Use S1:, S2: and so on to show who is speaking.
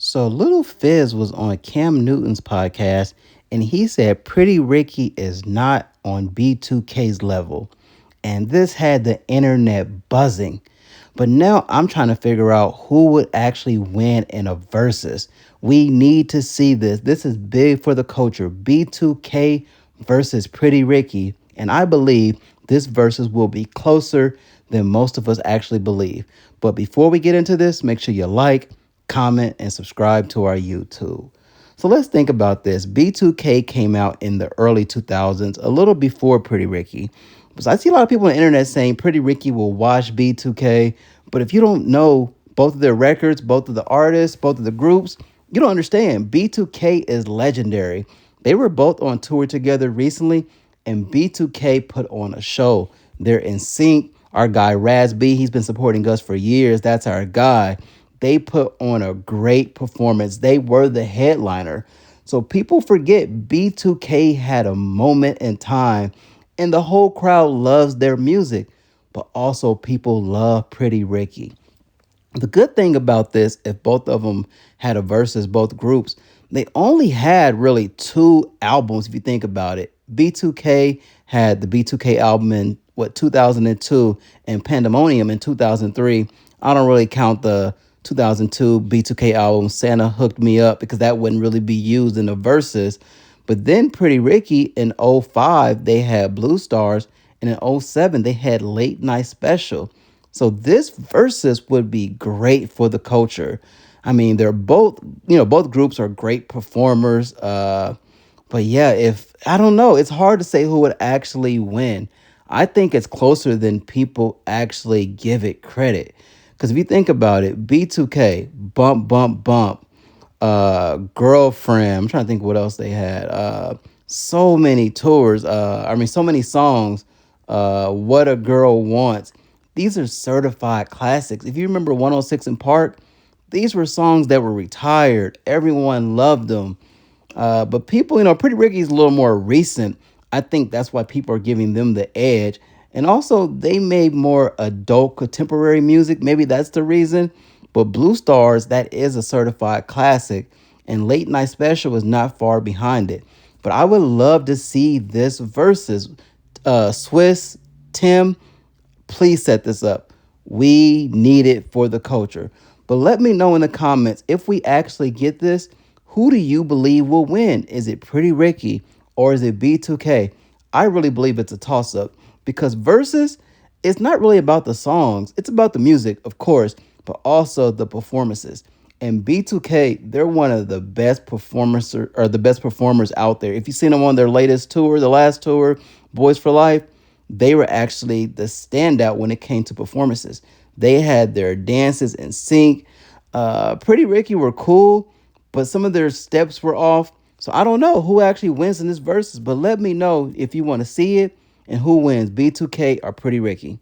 S1: So Little Fizz was on Cam Newton's podcast and he said Pretty Ricky is not on B2K's level. And this had the internet buzzing. But now I'm trying to figure out who would actually win in a versus. We need to see this. This is big for the culture. B2K versus Pretty Ricky. And I believe this versus will be closer than most of us actually believe. But before we get into this, make sure you like, comment, and subscribe to our YouTube. So let's think about this. B2K came out in the early 2000s, a little before Pretty Ricky. So I see a lot of people on the internet saying Pretty Ricky will watch B2K, but if you don't know both of their records, both of the artists, both of the groups, you don't understand. B2K is legendary. They were both on tour together recently, and B2K put on a show. They're in sync. Our guy Raz B, he's been supporting us for years. That's our guy. They put on a great performance. They were the headliner. So people forget B2K had a moment in time and the whole crowd loves their music, but also people love Pretty Ricky. The good thing about this, if both of them had a versus, both groups, they only had really two albums if you think about it. B2K had the B2K album in 2002 and Pandemonium in 2003. I don't really count the 2002 B2K album Santa Hooked Me Up because that wouldn't really be used in the verses. But then Pretty Ricky in '05 they had Blue Stars, and in '07 they had Late Night Special. So this versus would be great for the culture. I mean, they're both, both groups are great performers. But yeah, if I don't know, it's hard to say who would actually win. I think it's closer than people actually give it credit. Because if you think about it, B2K, Bump, Bump, Bump, Girlfriend, I'm trying to think what else they had. So many tours. So many songs. What a Girl Wants. These are certified classics. If you remember 106 in Park, these were songs that were retired. Everyone loved them. But people, Pretty Ricky's a little more recent. I think that's why people are giving them the edge. And also, they made more adult contemporary music. Maybe that's the reason. But Blue Stars, that is a certified classic. And Late Night Special is not far behind it. But I would love to see this versus Swiss, Tim, please set this up. We need it for the culture. But let me know in the comments if we actually get this, who do you believe will win? Is it Pretty Ricky or is it B2K? I really believe it's a toss-up because versus, it's not really about the songs. It's about the music, of course, but also the performances. And B2K, they're one of the best performers or the best performers out there. If you've seen them on their latest tour, the last tour, Boys for Life, they were actually the standout when it came to performances. They had their dances in sync. Pretty Ricky were cool, but some of their steps were off. So I don't know who actually wins in this versus, but let me know if you want to see it and who wins, B2K or Pretty Ricky.